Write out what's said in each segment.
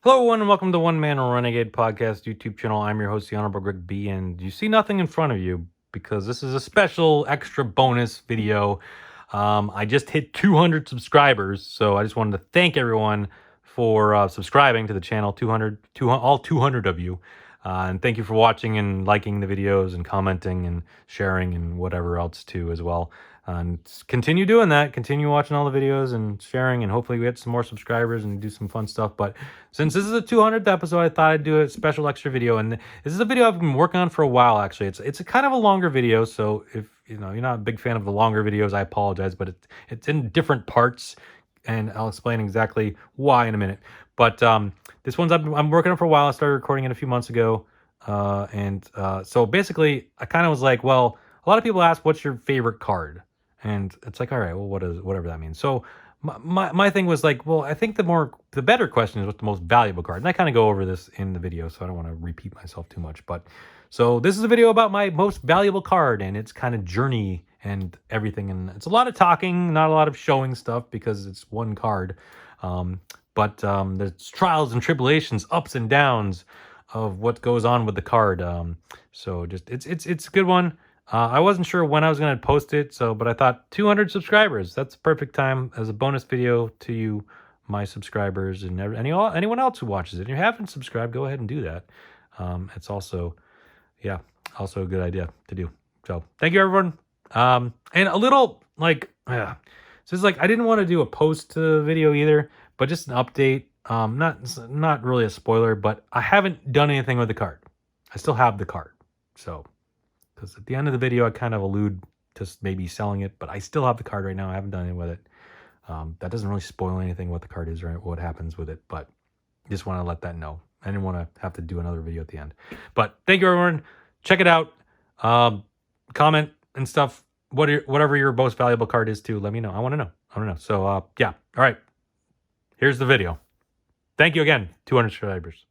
Hello, everyone, and welcome to One Man Renegade Podcast YouTube channel. I'm your host, the Honorable Greg B, and you see nothing in front of you because this is a special extra bonus video. I just hit 200 subscribers, so I just wanted to thank everyone for subscribing to the channel. 200, all 200 of you, and thank you for watching and liking the videos and commenting and sharing and whatever else too as well. And continue doing that. Continue watching all the videos and sharing, and hopefully we get some more subscribers and do some fun stuff. But since this is a 200th episode, I thought I'd do a special extra video, and this is a video I've been working on for a while. Actually, it's a kind of a longer video, so if you're not a big fan of the longer videos, I apologize. But it's in different parts, and I'll explain exactly why in a minute. But this one's I'm working on for a while. I started recording it a few months ago, so basically, I kind of was like, well, a lot of people ask, "What's your favorite card?" And it's like, all right, well, whatever that means. So my thing was like, well, I think the better question is what's the most valuable card. And I kind of go over this in the video, so I don't want to repeat myself too much. But so this is a video about my most valuable card and its kind of journey and everything. And it's a lot of talking, not a lot of showing stuff because it's one card. But there's trials and tribulations, ups and downs of what goes on with the card. So just it's a good one. I wasn't sure when I was going to post it, but I thought 200 subscribers, that's the perfect time as a bonus video to you, my subscribers, and anyone else who watches it. If you haven't subscribed, go ahead and do that. It's also a good idea to do. So thank you, everyone. And a little so it's like I didn't want to do a post video either, but just an update. Not really a spoiler, but I haven't done anything with the card. I still have the card, so. Because at the end of the video, I kind of allude to maybe selling it, but I still have the card right now. I haven't done anything with it. That doesn't really spoil anything what the card is or what happens with it, but just want to let that know. I didn't want to have to do another video at the end. But thank you, everyone. Check it out. Comment and stuff. Whatever your most valuable card is, too. Let me know. I want to know. So, yeah. All right. Here's the video. Thank you again. 200 subscribers.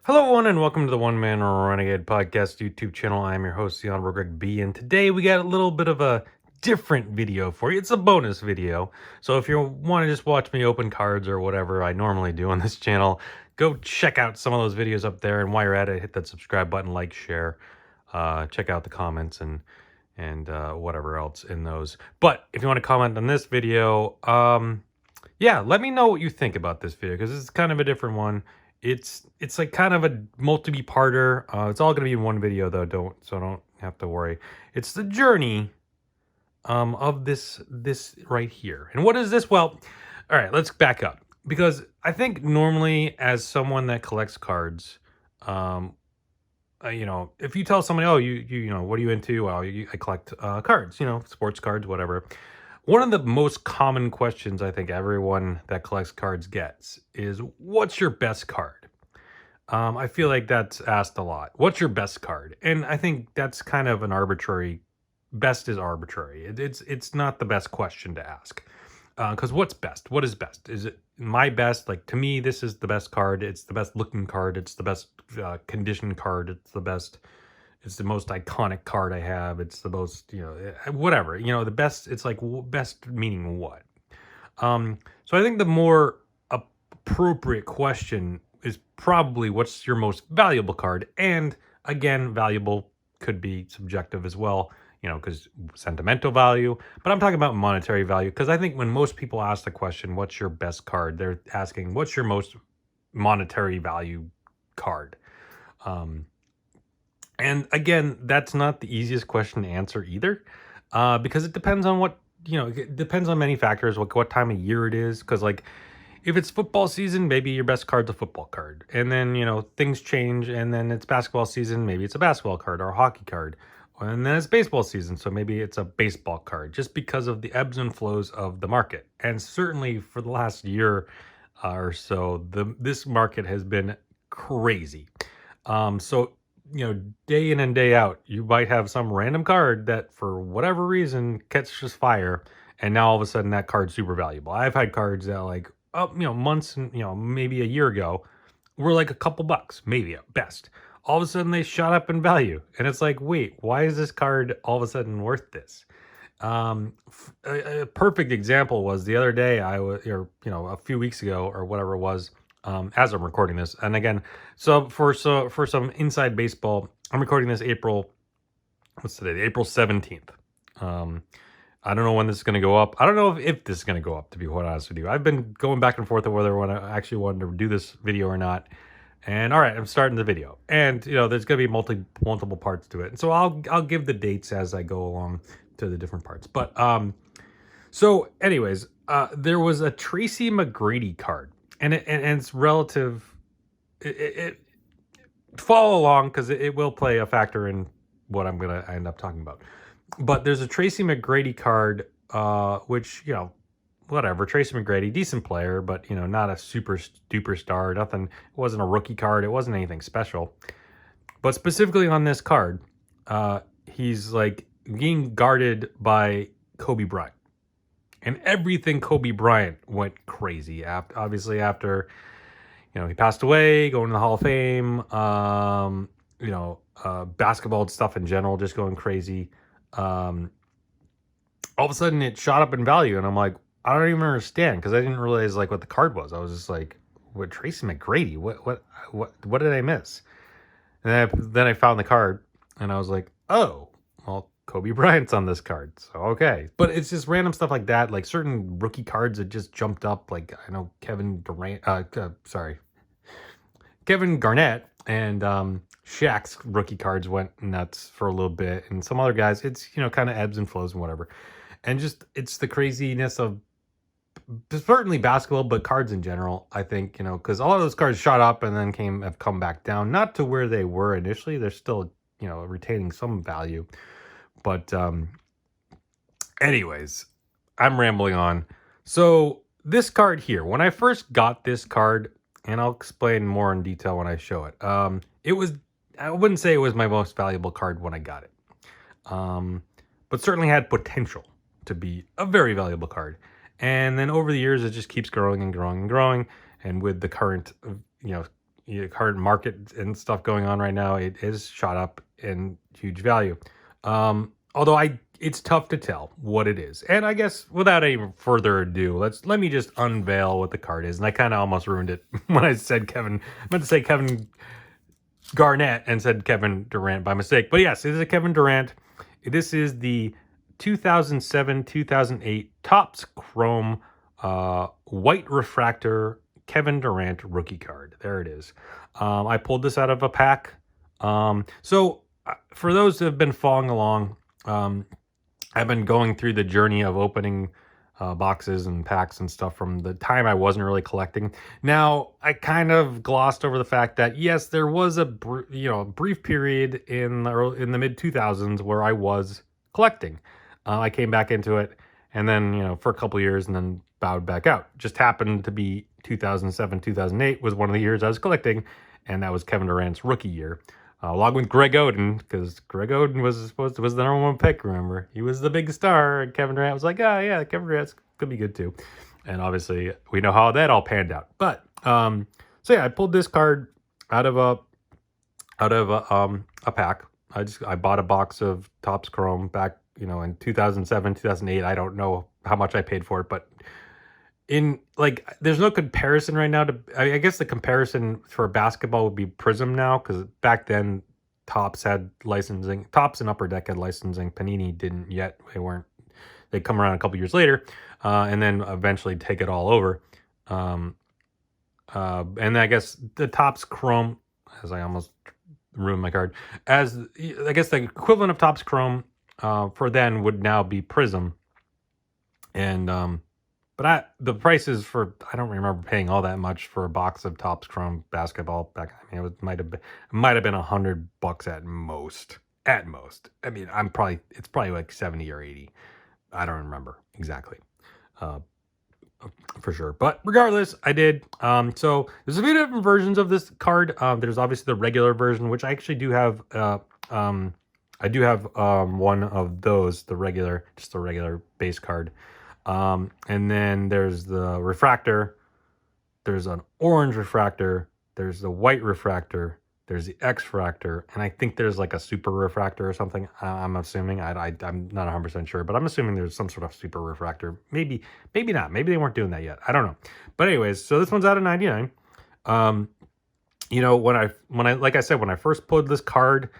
Hello, everyone, and welcome to the One Man Renegade Podcast YouTube channel. I'm your host, the Honorable Greg B, and today we got a little bit of a different video for you. It's a bonus video, so if you want to just watch me open cards or whatever I normally do on this channel, go check out some of those videos up there, and while you're at it, hit that subscribe button, like, share, check out the comments and whatever else in those. But if you want to comment on this video, yeah, let me know what you think about this video, because it's kind of a different one. It's like kind of a multi-parter. It's all going to be in one video though, don't have to worry. It's the journey of this right here. And what is this? Well, all right, let's back up, because I think normally as someone that collects cards, if you tell somebody, oh, you know, what are you into? Well, I collect cards, sports cards, whatever. One of the most common questions I think everyone that collects cards gets is, what's your best card? I feel like that's asked a lot. What's your best card? And I think that's kind of an arbitrary, best is arbitrary. It's not the best question to ask. Because what's best? What is best? Is it my best? Like, to me, this is the best card. It's the best looking card. It's the best condition card. It's the most iconic card I have. It's the most, whatever, the best. It's like best meaning what? So I think the more appropriate question is probably, what's your most valuable card? And again, valuable could be subjective as well, because sentimental value, but I'm talking about monetary value, because I think when most people ask the question, what's your best card, they're asking, what's your most monetary value card? And again, that's not the easiest question to answer either, because it depends on it depends on many factors, what time of year it is. Because like, if it's football season, maybe your best card's a football card. And then, things change, and then it's basketball season, maybe it's a basketball card or a hockey card. And then it's baseball season, so maybe it's a baseball card, just because of the ebbs and flows of the market. And certainly for the last year or so, this market has been crazy. So, day in and day out, you might have some random card that for whatever reason catches fire, and now all of a sudden that card's super valuable. I've had cards that months and, maybe a year ago were like a couple bucks, maybe at best. All of a sudden they shot up in value, and it's like, wait, why is this card all of a sudden worth this? A perfect example was the other day, a few weeks ago or whatever it was, as I'm recording this. And again, so for some inside baseball, I'm recording this April. What's today? April 17th. I don't know when this is going to go up. I don't know if this is going to go up, to be quite honest with you. I've been going back and forth on whether I actually wanted to do this video or not. And all right, I'm starting the video. And there's going to be multiple parts to it. And so I'll give the dates as I go along to the different parts. But so anyways, there was a Tracy McGrady card, and it's relative. It follow along because it will play a factor in what I'm going to end up talking about. But there's a Tracy McGrady card, which, whatever. Tracy McGrady, decent player, but, not a super duper star. Nothing. It wasn't a rookie card. It wasn't anything special. But specifically on this card, he's like being guarded by Kobe Bryant. And everything Kobe Bryant went crazy. Obviously, after, he passed away, going to the Hall of Fame, basketball stuff in general, just going crazy. All of a sudden it shot up in value, and I'm like, I don't even understand, because I didn't realize like what the card was. I was just like, what, Tracy McGrady? What did I miss? And then I found the card, and I was like, oh, well, Kobe Bryant's on this card, so okay. But it's just random stuff like that, like certain rookie cards that just jumped up. Like I know Kevin Garnett and Shaq's rookie cards went nuts for a little bit, and some other guys, it's kind of ebbs and flows and whatever. And just it's the craziness of certainly basketball, but cards in general. I think because a lot of those cards shot up and then have come back down, not to where they were initially. They're still retaining some value, but anyways, I'm rambling on. So this card here, when I first got this card, and I'll explain more in detail when I show it. I wouldn't say it was my most valuable card when I got it, but certainly had potential to be a very valuable card. And then over the years, it just keeps growing and growing and growing. And with the current, current market and stuff going on right now, it is shot up in huge value. Although it's tough to tell what it is. And I guess without any further ado, let me just unveil what the card is. And I kind of almost ruined it when I said Kevin. I meant to say Kevin Garnett and said Kevin Durant by mistake. But yes, it is a Kevin Durant. This is the 2007-2008 Topps Chrome white refractor Kevin Durant rookie card. There it is. I pulled this out of a pack. So for those who have been following along, I've been going through the journey of opening boxes and packs and stuff from the time I wasn't really collecting. Now, I kind of glossed over the fact that yes, there was a brief period in the mid 2000s where I was collecting. I came back into it, and then for a couple of years, and then bowed back out. Just happened to be 2007, 2008 was one of the years I was collecting, and that was Kevin Durant's rookie year. Along with Greg Oden, because Greg Oden was the number one pick, remember? He was the big star, and Kevin Durant was like, oh, yeah, Kevin Durant could be good too. And obviously, we know how that all panned out. But, so yeah, I pulled this card out of a pack. I bought a box of Topps Chrome back, in 2007, 2008. I don't know how much I paid for it, but there's no comparison right now I guess the comparison for basketball would be Prism now, because back then Topps had licensing. Topps and Upper Deck had licensing. Panini didn't yet. They come around a couple years later, and then eventually take it all over. And I guess the Topps Chrome, as I almost ruined my card, as I guess the equivalent of Topps Chrome for then would now be Prism. And but the prices I don't remember paying all that much for a box of Topps Chrome basketball back. I mean, it might have been $100 at most. At most. I mean, it's probably like 70 or 80. I don't remember exactly. For sure. But regardless, I did. So there's a few different versions of this card. There's obviously the regular version, which I actually do have. I do have one of those, just the regular base card. And then there's the refractor. There's an orange refractor. There's the white refractor. There's the X-fractor, and I think there's like a super refractor or something. I'm assuming. I'm not 100% sure, but I'm assuming there's some sort of super refractor. Maybe not. Maybe they weren't doing that yet. I don't know. But anyways, so this one's out of 99. When I like I said, when I first pulled this card,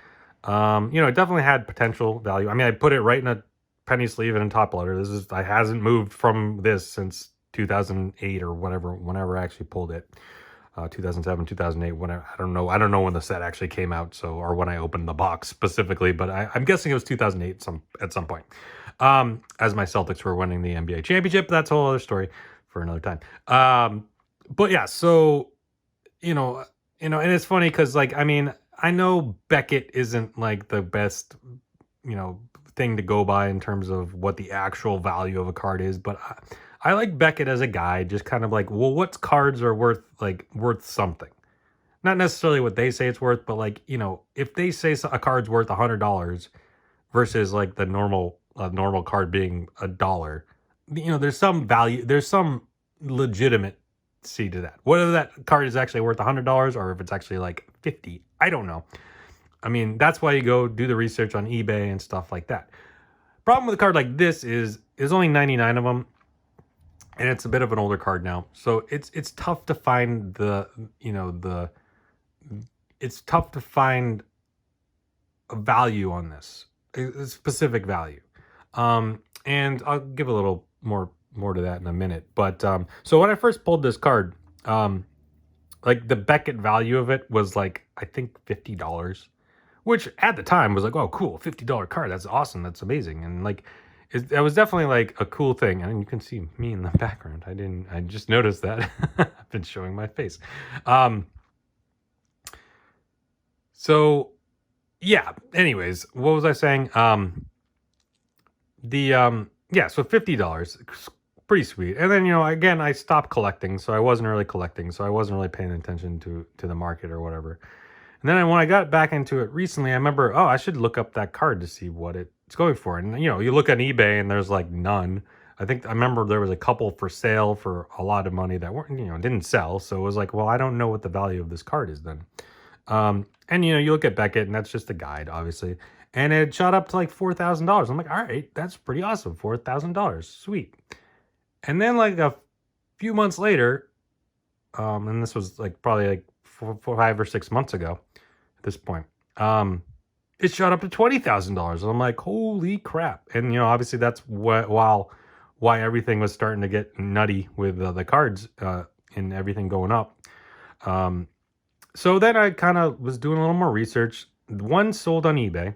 it definitely had potential value. I mean, I put it right in a penny sleeve and in top loader. I hasn't moved from this since 2008 or whenever I actually pulled it. 2007, 2008, whenever, I don't know when the set actually came out, or when I opened the box specifically, but I'm guessing it was 2008 at some point. As my Celtics were winning the NBA championship. That's a whole other story for another time. But yeah, so, and it's funny because, like, I mean, I know Beckett isn't like the best, thing to go by in terms of what the actual value of a card is, but I like Beckett as a guide, just kind of like, well, what cards are worth something? Not necessarily what they say it's worth, but like, if they say a card's worth $100 versus like the normal card being $1, there's some value, there's some legitimacy to that. Whether that card is actually worth $100 or if it's actually like 50, I don't know. I mean, that's why you go do the research on eBay and stuff like that. Problem with a card like this is there's only 99 of them, and it's a bit of an older card now, so it's tough to find it's tough to find a value on this, a specific value. And I'll give a little more to that in a minute. But so when I first pulled this card, like the Beckett value of it was like, I think $50, which at the time was like, oh, cool, $50 card. That's awesome. That's amazing. And like, it was definitely like a cool thing. And you can see me in the background. I just noticed that. I've been showing my face. So yeah, anyways, what was I saying? Yeah, so $50, pretty sweet. And then, again, I stopped collecting, so I wasn't really collecting, so I wasn't really paying attention to the market or whatever. And then when I got back into it recently, I remember, I should look up that card to see what it's going for. And, you look on eBay and there's like none. I remember there was a couple for sale for a lot of money that weren't, didn't sell. So it was like, well, I don't know what the value of this card is then. And, you look at Beckett and that's just a guide, obviously. And it shot up to like $4,000. I'm like, all right, that's pretty awesome. $4,000. Sweet. And then like a few months later, and this was like probably like 5 or 6 months ago at this point, it shot up to $20,000. And I'm like, holy crap. And, obviously that's why everything was starting to get nutty with the cards and everything going up. So then I kind of was doing a little more research. One sold on eBay,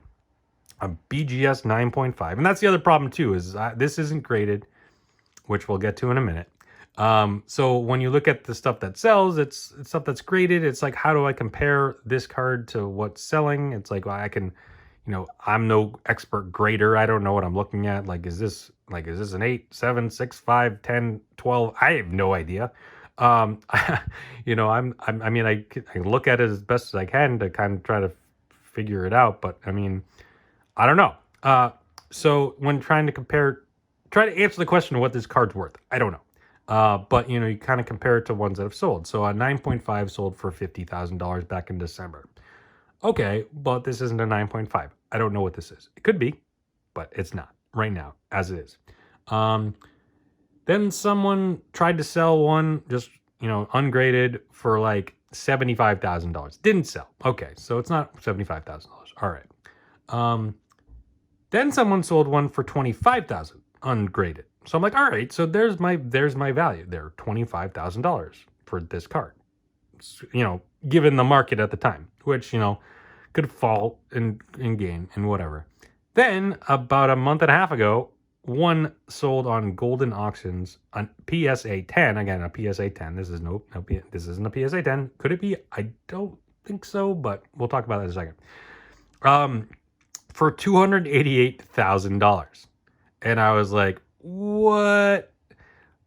a BGS 9.5. And that's the other problem too, is this isn't graded, which we'll get to in a minute. So when you look at the stuff that sells, it's stuff that's graded. It's like, how do I compare this card to what's selling? It's like, well, I can, I'm no expert grader. I don't know what I'm looking at. Like, is this an 8, 7, 6, 5, 10, 12? I have no idea. I mean, I look at it as best as I can to kind of try to figure it out, but I mean, I don't know. So when trying to answer the question of what this card's worth, I don't know. But you kind of compare it to ones that have sold. So a 9.5 sold for $50,000 back in December. Okay, but this isn't a 9.5. I don't know what this is. It could be, but it's not right now as it is. Then someone tried to sell one just, ungraded for like $75,000. Didn't sell. Okay, so it's not $75,000. All right. Then someone sold one for $25,000 ungraded. So I'm like, all right, so there's my value there, $25,000 for this card. Given the market at the time, which could fall and gain and whatever. Then about a month and a half ago, one sold on Golden Auctions on PSA 10. Again, a PSA 10. This isn't a PSA 10. Could it be? I don't think so, but we'll talk about that in a second. For $288,000. And I was like, what?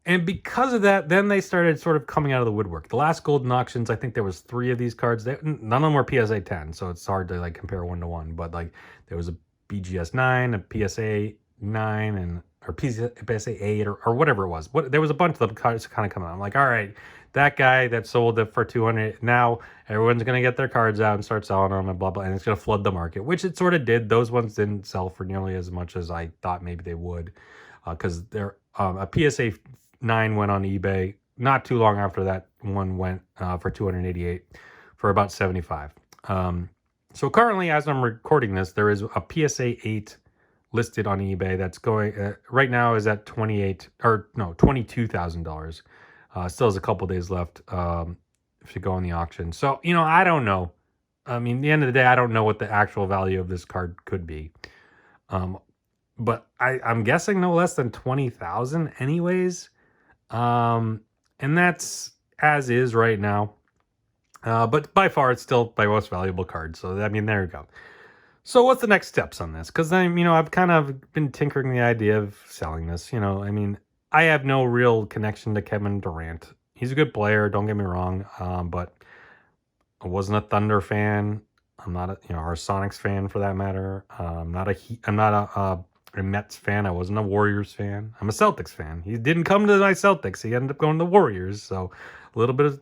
And because of that, then they started sort of coming out of the woodwork. The last Golden Auctions, I think there was 3 of these cards. None of them were PSA 10, so it's hard to like compare 1 to 1. But like there was a BGS 9, a PSA 9, or PSA 8, or whatever it was. There was a bunch of them cards kind of coming out. I'm like, all right, that guy that sold it for 200, now everyone's going to get their cards out and start selling them and blah, blah, and it's going to flood the market, which it sort of did. Those ones didn't sell for nearly as much as I thought maybe they would, because a PSA 9 went on eBay not too long after that one went for 288 for about 75. So currently, as I'm recording this, there is a PSA 8 listed on eBay that's going right now is at $22,000. Still has a couple days left to go on the auction. So I don't know. I mean, at the end of the day, I don't know what the actual value of this card could be. But I'm guessing no less than 20,000 anyways. And that's as is right now. But by far, it's still my most valuable card. So, I mean, there you go. So what's the next steps on this? Because I've kind of been tinkering the idea of selling this. I mean, I have no real connection to Kevin Durant. He's a good player, don't get me wrong. But I wasn't a Thunder fan. I'm not a or a Sonics fan for that matter. I'm not a Mets fan. I wasn't a Warriors fan. I'm a Celtics fan. He didn't come to my Celtics. He ended up going to the Warriors. So a little bit of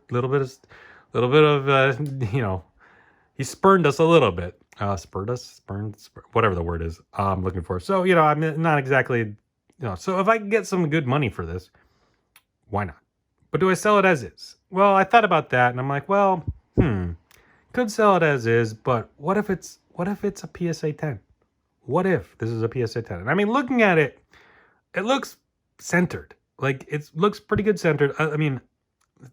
he spurned us a little bit. Spurned, whatever the word is I'm looking for. So, I'm not exactly, so if I can get some good money for this, why not? But do I sell it as is? Well, I thought about that and I'm like, well, could sell it as is, but what if it's a PSA 10? What if this is a PSA 10? And I mean, looking at it, it looks centered. Like, it looks pretty good centered. I mean,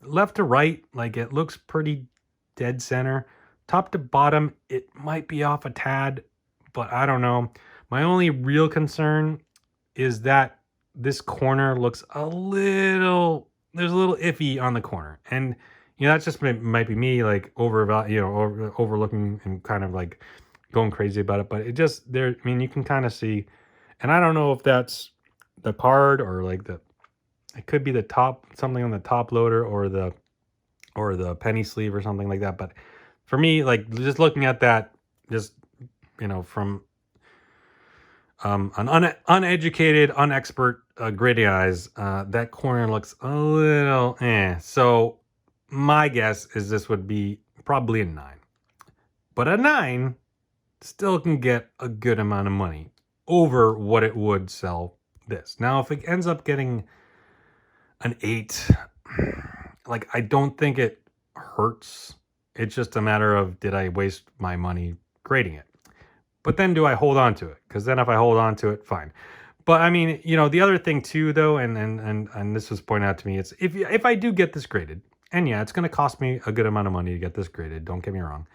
left to right, like, it looks pretty dead center. Top to bottom, it might be off a tad, but I don't know. My only real concern is that this corner looks there's a little iffy on the corner. And, that's just might be me, like, overlooking and kind of, like, going crazy about it. But it just, you can kind of see, and I don't know if that's the card or, like, it could be the top, something on the top loader or the penny sleeve or something like that. But for me, like, just looking at that, just, from an uneducated, unexpert gritty eyes, that corner looks a little So my guess is this would be probably a 9. But a 9 still can get a good amount of money over what it would sell this. Now, if it ends up getting an 8, like, I don't think it hurts. It's just a matter of, did I waste my money grading it? But then do I hold on to it? Because then if I hold on to it, fine. But I mean, the other thing too, though, and this was pointed out to me, it's if I do get this graded, and yeah, it's going to cost me a good amount of money to get this graded. Don't get me wrong.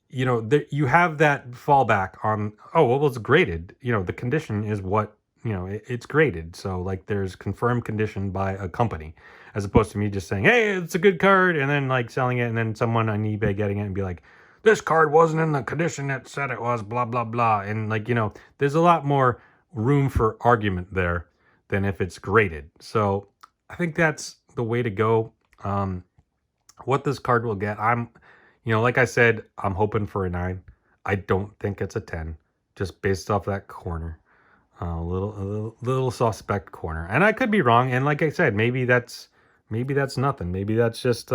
You have that fallback on, oh, well, it's graded. The condition is what, it's graded. So, like, there's confirmed condition by a company, as opposed to me just saying, hey, it's a good card, and then, like, selling it, and then someone on eBay getting it and be like, this card wasn't in the condition it said it was, blah, blah, blah. And, like, there's a lot more room for argument there than if it's graded. So I think that's the way to go. What this card will get, like I said, I'm hoping for a 9. I don't think it's a 10, just based off that corner. A little suspect corner. And I could be wrong. And like I said, maybe that's nothing. Maybe that's just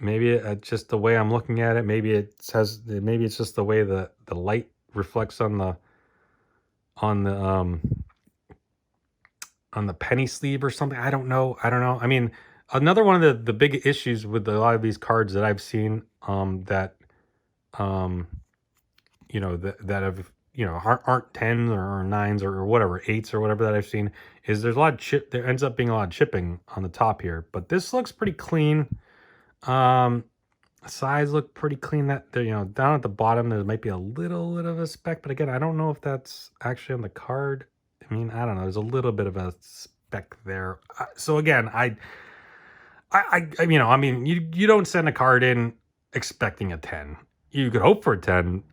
maybe it's just the way I'm looking at it. Maybe it's just the way the light reflects on the penny sleeve or something. I don't know. I mean, another one of the big issues with a lot of these cards that I've seen that have aren't 10s or 9s or whatever, 8s or whatever that I've seen, is there's a lot of there ends up being a lot of chipping on the top here. But this looks pretty clean. Sides look pretty clean. That down at the bottom there might be a little bit of a speck, but again, I don't know if that's actually on the card. I mean, I don't know. There's a little bit of a speck there. So again, you don't send a card in expecting a 10. You could hope for a 10.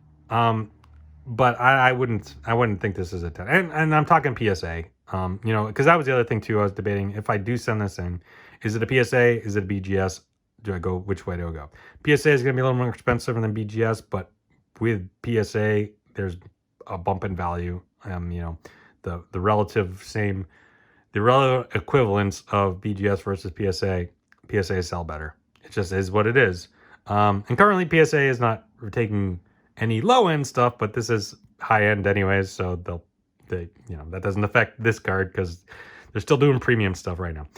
But I wouldn't think this is a 10. And I'm talking PSA. Because that was the other thing too. I was debating, if I do send this in, is it a PSA? Is it a BGS? Which way do I go? PSA is going to be a little more expensive than BGS, but with PSA, there's a bump in value. The relative equivalence of BGS versus PSA sell better. It just is what it is. And currently PSA is not taking any low end stuff, but this is high end anyways, so that doesn't affect this card because They're still doing premium stuff right now.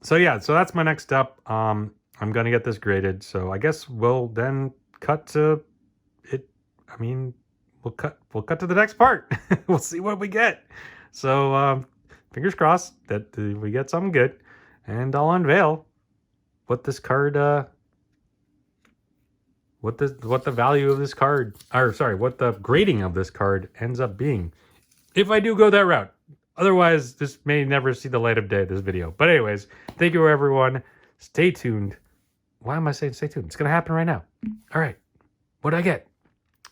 So yeah, so that's my next step. I'm gonna get this graded. So I guess we'll then cut to it. I mean, we'll cut to the next part. We'll see what we get. So fingers crossed that we get something good, and I'll unveil what this card what the value of this card, or sorry, what the grading of this card ends up being, if I do go that route. Otherwise, this may never see the light of day, this video. But anyways, thank you everyone. Stay tuned. Why am I saying stay tuned? It's gonna happen right now. All right, what'd I get?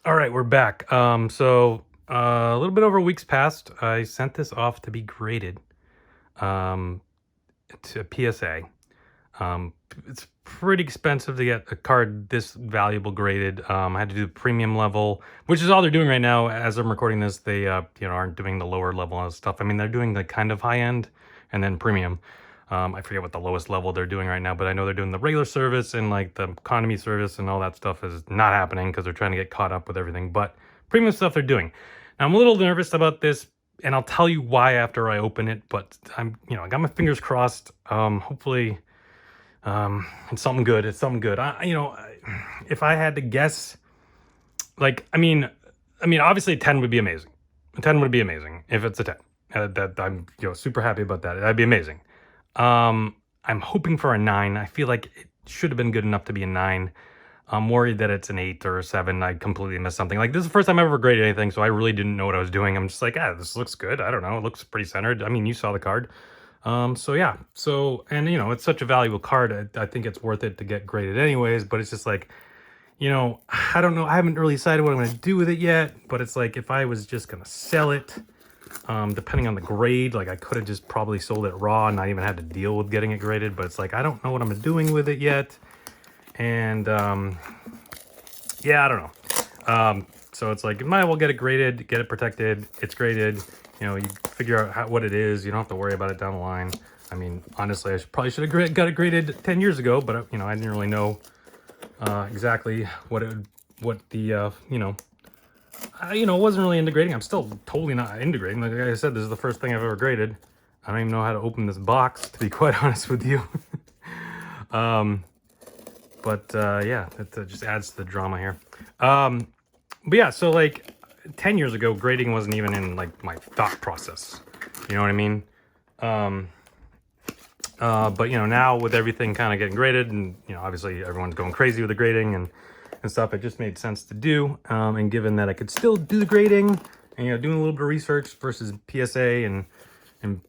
All right, we're back. So a little bit over a week's passed. I sent this off to be graded to PSA. It's pretty expensive to get a card this valuable graded. I had to do the premium level, which is all they're doing right now. As I'm recording this, they aren't doing the lower level of stuff. I mean, they're doing the kind of high end and then premium. I forget what the lowest level they're doing right now, but I know they're doing the regular service, and like the economy service and all that stuff is not happening because they're trying to get caught up with everything. But premium stuff they're doing. Now, I'm a little nervous about this, and I'll tell you why after I open it. But I got my fingers crossed. Hopefully, it's something good. It's something good. If I had to guess, like, I mean, obviously 10 would be amazing. 10 would be amazing if it's a 10. That I'm super happy about that. That'd be amazing. I'm hoping for a 9. I feel like it should have been good enough to be a 9. I'm worried that it's an 8 or a 7. I completely missed something. Like, this is the first time I ever graded anything, so I really didn't know what I was doing. I'm just like, this looks good. I don't know. It looks pretty centered. I mean, you saw the card. So yeah. So, and it's such a valuable card. I think it's worth it to get graded anyways, but it's just like, I don't know. I haven't really decided what I'm going to do with it yet, but it's like, if I was just going to sell it, depending on the grade, like I could have just probably sold it raw and not even had to deal with getting it graded, but it's like, I don't know what I'm doing with it yet. And, yeah, I don't know. So it's like, you might as well get it graded, get it protected. It's graded, you figure out what it is. You don't have to worry about it down the line. I mean, honestly, probably should have got it graded 10 years ago, but I didn't really know, exactly what wasn't really integrating. I'm still totally not integrating. Like I said, this is the first thing I've ever graded. I don't even know how to open this box, to be quite honest with you. Yeah, that just adds to the drama here. But yeah, so like 10 years ago, grading wasn't even in like my thought process. You know what I mean? But now with everything kind of getting graded, and obviously everyone's going crazy with the grading and stuff, it just made sense to do. And given that I could still do the grading and doing a little bit of research versus PSA and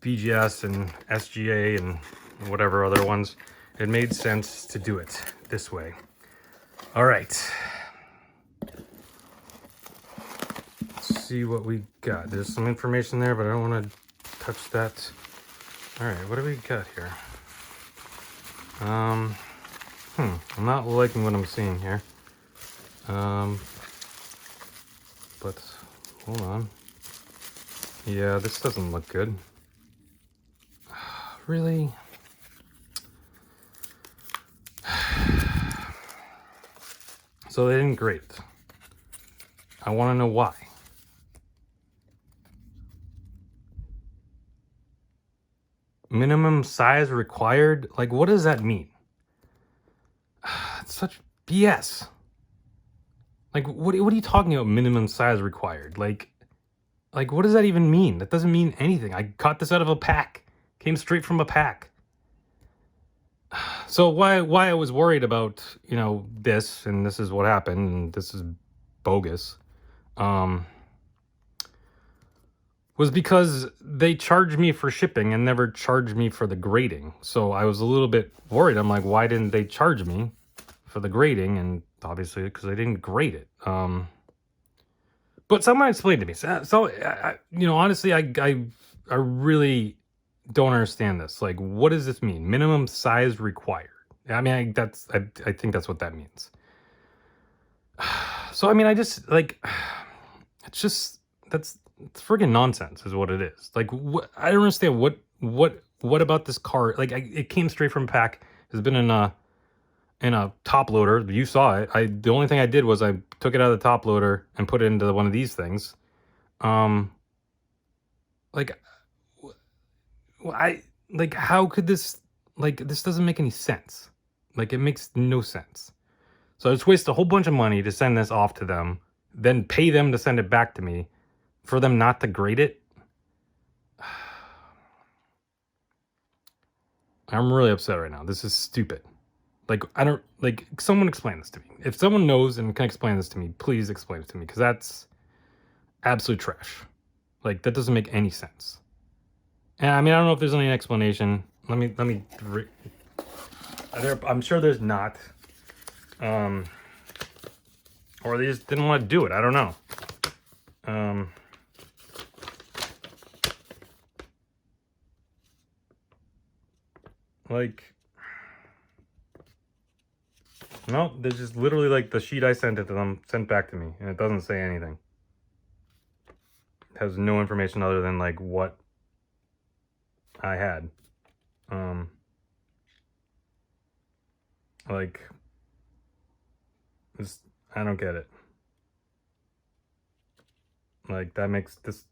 BGS and SGA and whatever other ones, it made sense to do it this way. All right. Let's see what we got. There's some information there, but I don't want to touch that. All right, what do we got here? I'm not liking what I'm seeing here. But hold on. Yeah, this doesn't look good. Really? So they didn't grade it. I want to know why. Minimum size required? Like, what does that mean? It's such BS. Like, what are you talking about, minimum size required? Like, what does that even mean? That doesn't mean anything. I caught this out of a pack. Came straight from a pack. So why I was worried about, this, and this is what happened, and this is bogus, was because they charged me for shipping and never charged me for the grading. So I was a little bit worried. I'm like, why didn't they charge me for the grading? And obviously because they didn't grade it. But someone explained to me. So honestly, I really don't understand this. Like, what does this mean? Minimum size required. I mean, I think that's what that means. So, I mean, I just, like, it's friggin' nonsense is what it is. Like, I don't understand what about this card. Like, it came straight from pack. It's been in a top loader. You saw it. The only thing I did was I took it out of the top loader and put it into one of these things. Like, how could this, this doesn't make any sense. It makes no sense. So I just waste a whole bunch of money to send this off to them, then pay them to send it back to me for them not to grade it. I'm really upset right now. This is stupid. Someone explain this to me. If someone knows and can explain this to me, please explain it to me, because that's absolute trash. That doesn't make any sense. And I mean, I don't know if there's any explanation. I'm sure there's not. Or they just didn't want to do it. I don't know. No, there's just literally the sheet I sent it to them sent back to me, and it doesn't say anything. It has no information other than what I had. I don't get it. That makes this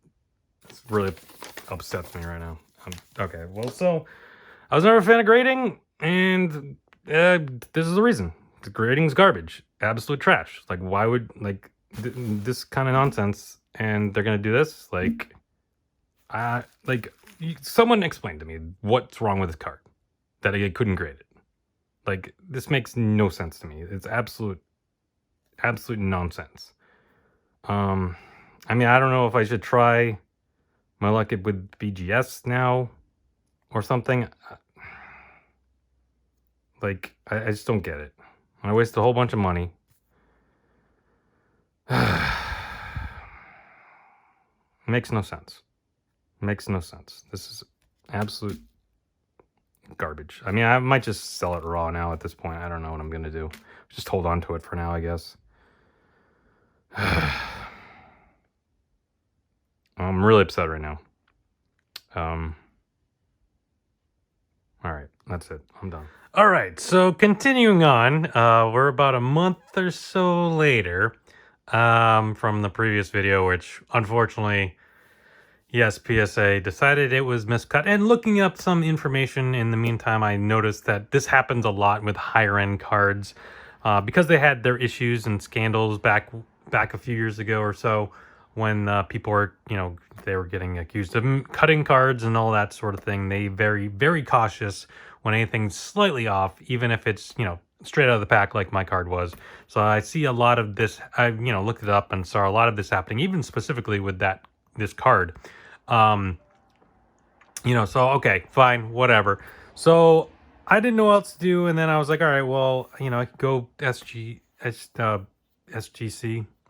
really upsets me right now. Okay, well, so I was never a fan of grading, and this is the reason. The grading's garbage, absolute trash. Why would this kind of nonsense? And they're gonna do this? Someone explain to me what's wrong with this card that I couldn't grade it. This makes no sense to me. It's absolute nonsense. I mean, I don't know if I should try my luck with BGS now or something. I just don't get it. I wasted a whole bunch of money. Makes no sense. Makes no sense. This is absolute garbage. I mean, I might just sell it raw now at this point. I don't know what I'm going to do. Just hold on to it for now, I guess. I'm really upset right now. All right, that's it. I'm done. All right, so continuing on, we're about a month or so later from the previous video, which unfortunately, yes, PSA decided it was miscut. And looking up some information in the meantime, I noticed that this happens a lot with higher end cards because they had their issues and scandals back a few years ago or so, when people were, they were getting accused of cutting cards and all that sort of thing. They very, very cautious when anything's slightly off, even if it's, straight out of the pack like my card was. So I see a lot of this. I, looked it up and saw a lot of this happening, even specifically with this card. So, okay, fine, whatever. So I didn't know what else to do. And then I was like, all right, well, I could go SGC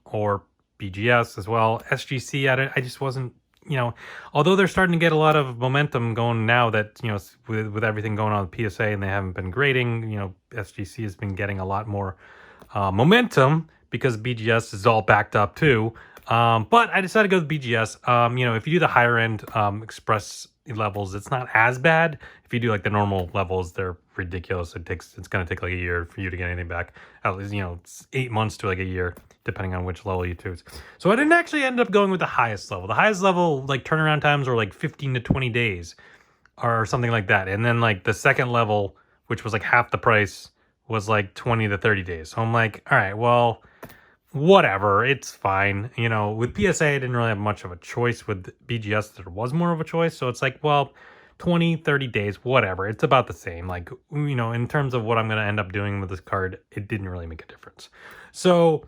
or BGS as well. SGC, I just wasn't, although they're starting to get a lot of momentum going now that, with everything going on with PSA and they haven't been grading, SGC has been getting a lot more momentum because BGS is all backed up too. But I decided to go with BGS. If you do the higher end express levels, it's not as bad. If you do the normal levels, they're ridiculous. It's going to take a year for you to get anything back. At least, it's 8 months to a year, depending on which level you choose. So I didn't actually end up going with the highest level. The highest level, turnaround times were 15 to 20 days or something like that. And then the second level, which was half the price, was 20 to 30 days. So I'm like, all right, well, whatever, it's fine. With PSA, I didn't really have much of a choice. With BGS, there was more of a choice. So it's well, 20, 30 days, whatever. It's about the same. In terms of what I'm going to end up doing with this card, it didn't really make a difference. So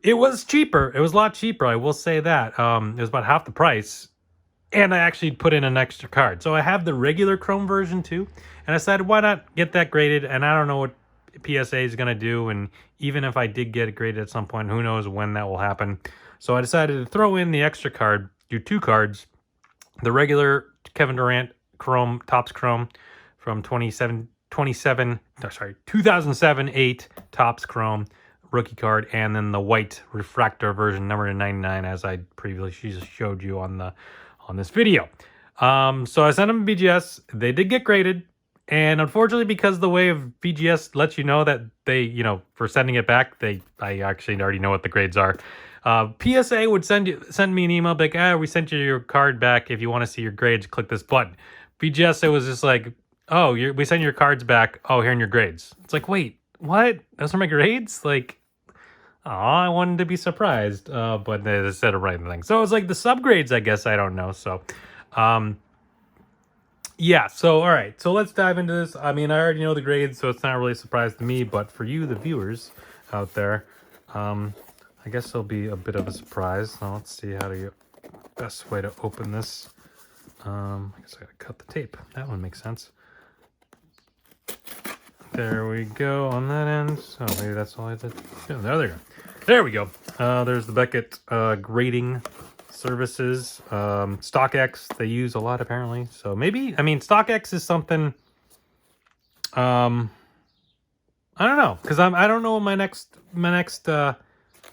it was cheaper. It was a lot cheaper. I will say that. It was about half the price. And I actually put in an extra card. So I have the regular Chrome version too. And I decided, why not get that graded? And I don't know what PSA is going to do. And even if I did get it graded at some point, who knows when that will happen. So I decided to throw in the extra card, do 2 cards. The regular Kevin Durant Chrome, Topps Chrome from 2007-8 Topps Chrome rookie card, and then the white refractor version number 99, as I previously showed you on this video. So I sent them BGS. They did get graded, and unfortunately, because the way of BGS lets you know that they, for sending it back, I actually already know what the grades are. PSA would send me an email like, we sent you your card back. If you want to see your grades, click this button. BGSA was just like, oh, we sent your cards back. Oh, here are your grades. It's like, wait, what? Those are my grades? Like, oh, I wanted to be surprised, but they said a right thing. So it was like the subgrades, I guess. I don't know. So, yeah. So, all right. So let's dive into this. I mean, I already know the grades, so it's not really a surprise to me. But for you, the viewers out there, I guess it'll be a bit of a surprise. Now let's see how to get best way to open this. I guess I gotta cut the tape. That one makes sense. There we go on that end. So maybe that's all I did. Yeah, there we go. There we go. There's the Beckett grading services. StockX they use a lot apparently. So maybe, I mean, StockX is something. I don't know, because I don't know what my next I'm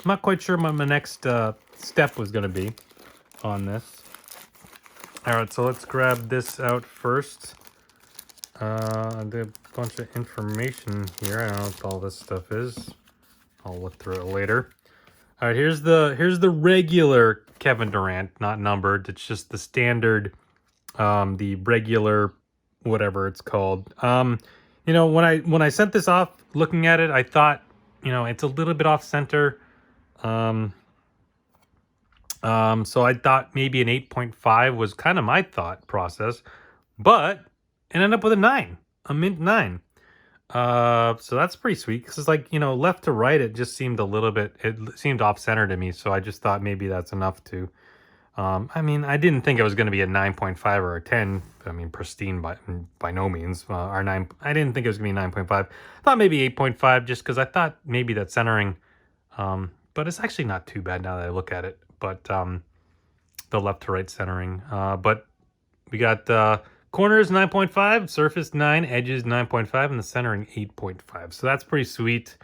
not quite sure what my next step was gonna be on this. All right, so let's grab this out first. I did a bunch of information here. I don't know what all this stuff is. I'll look through it later. All right, here's the regular Kevin Durant, not numbered. It's just the standard, the regular, whatever it's called. You know, when I sent this off, looking at it, I thought, you know, it's a little bit off center. So I thought maybe an 8.5 was kind of my thought process, but it ended up with a 9, a mint 9. So that's pretty sweet because it's like, you know, left to right, it just seemed a little bit, it seemed off center to me. So I just thought maybe that's enough to, I mean, I didn't think it was going to be a 9.5 or a 10. I mean, pristine by no means. Our 9, I didn't think it was going to be 9.5. I thought maybe 8.5 just because I thought maybe that centering, but it's actually not too bad now that I look at it. But the left to right centering. But we got corners 9.5, surface 9, edges 9.5, and the centering 8.5. So that's pretty sweet.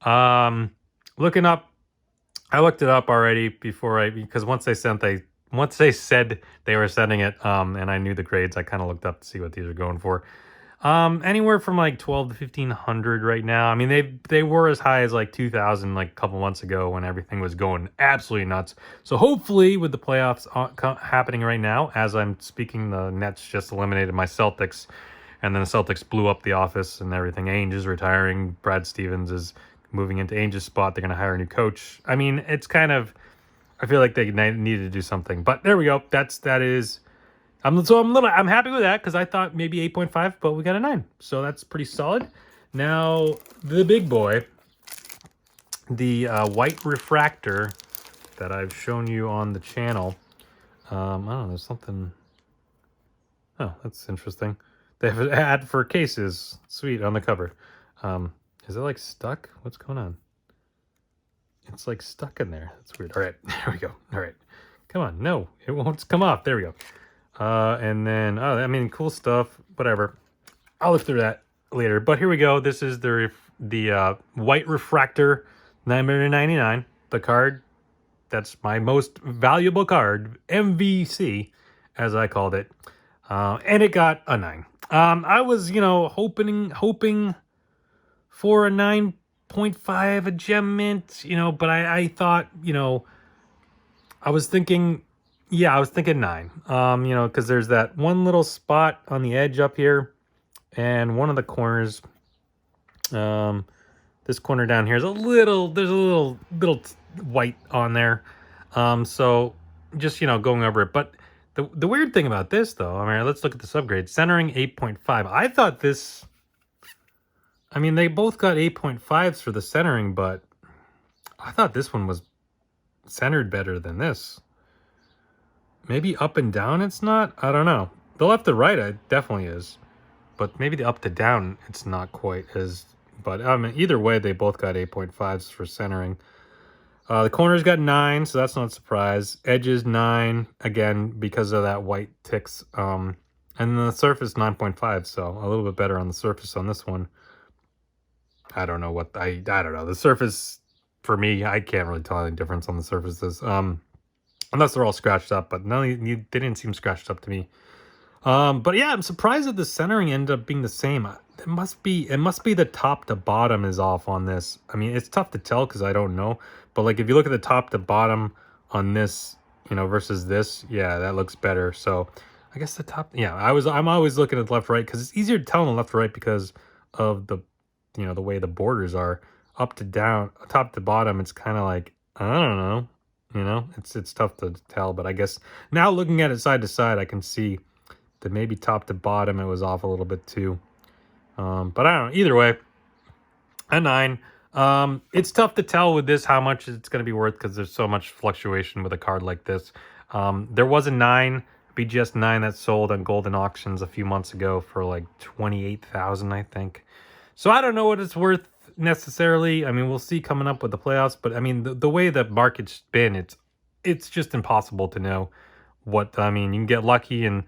Looking up, I looked it up already before because once they said they were sending it, and I knew the grades, I kind of looked up to see what these are going for. Anywhere from like 12 to 1500 right now. I mean, they were as high as like 2000 like a couple months ago when everything was going absolutely nuts. So hopefully with the playoffs happening right now, as I'm speaking, the Nets just eliminated my Celtics, and then the Celtics blew up the office and everything. Ainge is retiring. Brad Stevens is moving into Ainge's spot. They're going to hire a new coach. I mean, it's kind of, I feel like they needed to do something. But there we go. That is. I'm happy with that because I thought maybe 8.5, but we got a 9. So that's pretty solid. Now, the big boy, the white refractor that I've shown you on the channel. I don't know, there's something. Oh, that's interesting. They have an ad for cases. Sweet, on the cover. Is it like stuck? What's going on? It's like stuck in there. That's weird. All right, there we go. All right. Come on. No, it won't come off. There we go. And then, oh, I mean, cool stuff, whatever. I'll look through that later. But here we go. This is the white refractor, $9.99. The card, that's my most valuable card, MVC, as I called it. And it got a 9. I was, you know, hoping for a 9.5, a gem mint, you know, but I thought, you know, I was thinking 9. You know, because there's that one little spot on the edge up here, and one of the corners. This corner down here is there's a little white on there. So just, you know, going over it. But the weird thing about this, though, I mean, let's look at the subgrade. Centering 8.5. I thought this. I mean, they both got 8.5s for the centering, but I thought this one was centered better than this. Maybe up and down it's not? I don't know. The left to right it definitely is. But maybe the up to down it's not quite as... But I mean, either way, they both got 8.5s for centering. The corners got 9, so that's not a surprise. Edges 9, again, because of that white ticks. And the surface 9.5, so a little bit better on the surface on this one. I don't know what... I don't know. The surface, for me, I can't really tell any difference on the surfaces. Unless they're all scratched up, but no, they didn't seem scratched up to me. But yeah, I'm surprised that the centering ended up being the same. It must be the top to bottom is off on this. I mean, it's tough to tell because I don't know. But like if you look at the top to bottom on this, versus this, yeah, that looks better. So I guess the top, yeah, I'm always looking at the left right because it's easier to tell on the left to right because of the the way the borders are up to down, top to bottom. It's kind of like, I don't know, it's tough to tell. But I guess now looking at it side to side, I can see that maybe top to bottom it was off a little bit too. But I don't know. Either way, a 9. It's tough to tell with this how much it's going to be worth because there's so much fluctuation with a card like this. There was a 9, BGS 9 that sold on Golden Auctions a few months ago for like 28,000, I think. So I don't know what it's worth necessarily. I mean, we'll see coming up with the playoffs, but I mean, the way the market's been, it's just impossible to know what. I mean, you can get lucky and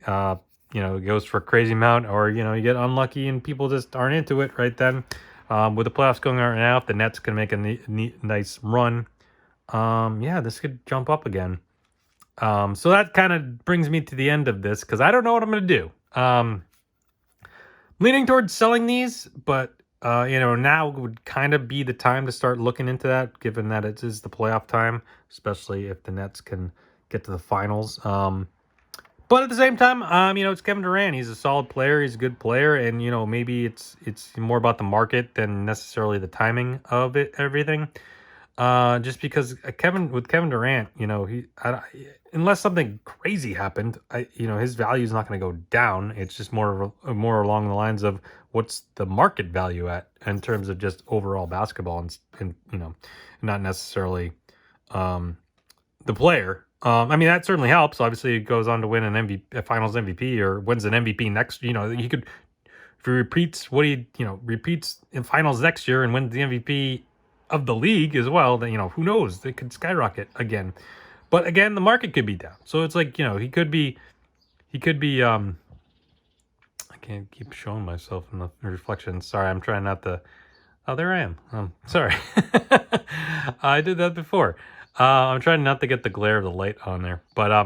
it goes for a crazy amount, or you get unlucky and people just aren't into it right then. With the playoffs going on right now, if the Nets can make a nice run, yeah, this could jump up again. So that kind of brings me to the end of this because I don't know what I'm going to do. Leaning towards selling these, but now would kind of be the time to start looking into that, given that it is the playoff time, especially if the Nets can get to the finals. But at the same time, it's Kevin Durant. He's a solid player. He's a good player, and maybe it's more about the market than necessarily the timing of everything. Just because Kevin Durant, unless something crazy happened, his value is not going to go down. It's just more along the lines of what's the market value at in terms of just overall basketball and not necessarily the player. I mean, that certainly helps. Obviously, it goes on to win a Finals MVP or wins an MVP next. He could, if he repeats repeats in Finals next year and wins the MVP of the league as well. Then who knows? They could skyrocket again. But again, the market could be down. So it's like he could be. I can't keep showing myself in the reflection. Sorry, I'm trying not to. Oh, there I am. Sorry. I did that before. I'm trying not to get the glare of the light on there, but I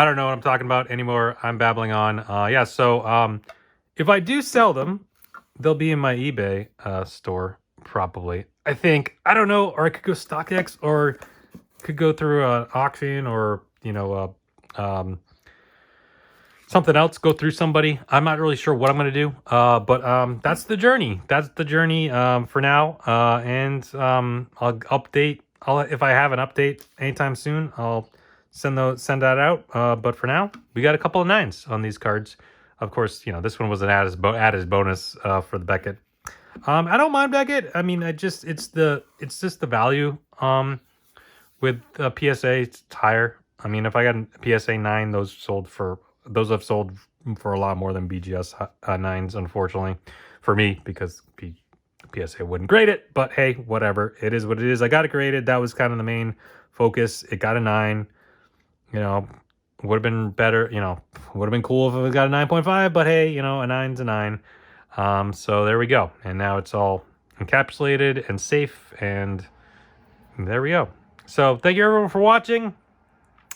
don't know what I'm talking about anymore. I'm babbling on. Yeah, so if I do sell them, they'll be in my eBay store probably. I think, I don't know, or I could go StockX or could go through an auction or something else, go through somebody. I'm not really sure what I'm going to do, but that's the journey. That's the journey for now, and I'll update. If I have an update anytime soon, I'll send that out. But for now, we got a couple of 9s on these cards. Of course, this one was an added bonus for the Beckett. I don't mind Beckett. I mean, it's just the value. With PSA, it's higher. I mean, if I got a PSA 9, those have sold for a lot more than BGS 9s, unfortunately, for me, because PSA wouldn't grade it. But hey, whatever. It is what it is. I got it graded. That was kind of the main focus. It got a 9. Would have been better. Would have been cool if it got a 9.5. But hey, a 9's a 9. So there we go. And now it's all encapsulated and safe. And there we go. So thank you everyone for watching.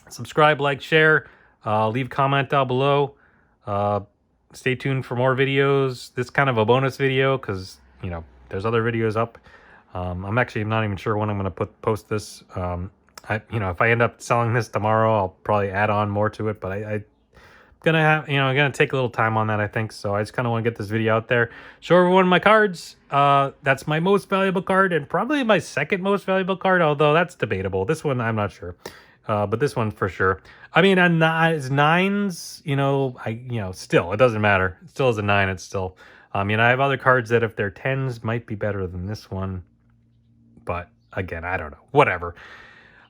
Subscribe, like, share. Leave a comment down below. Stay tuned for more videos. This is kind of a bonus video because, there's other videos up. I'm actually not even sure when I'm going to post this. If I end up selling this tomorrow, I'll probably add on more to it. But I'm gonna take a little time on that, I think. So I just kind of want to get this video out there. Show everyone my cards. That's my most valuable card and probably my second most valuable card, although that's debatable. This one, I'm not sure. But this one for sure. I mean, it's 9s, still, it doesn't matter. It still is a 9. It's still, I have other cards that if they're 10s might be better than this one. But again, I don't know. Whatever.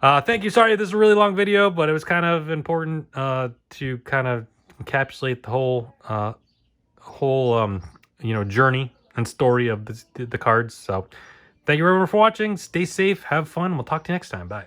Thank you. Sorry, this is a really long video, but it was kind of important to kind of encapsulate the whole journey and story of the cards. So thank you everyone for watching. Stay safe. Have fun. We'll talk to you next time. Bye.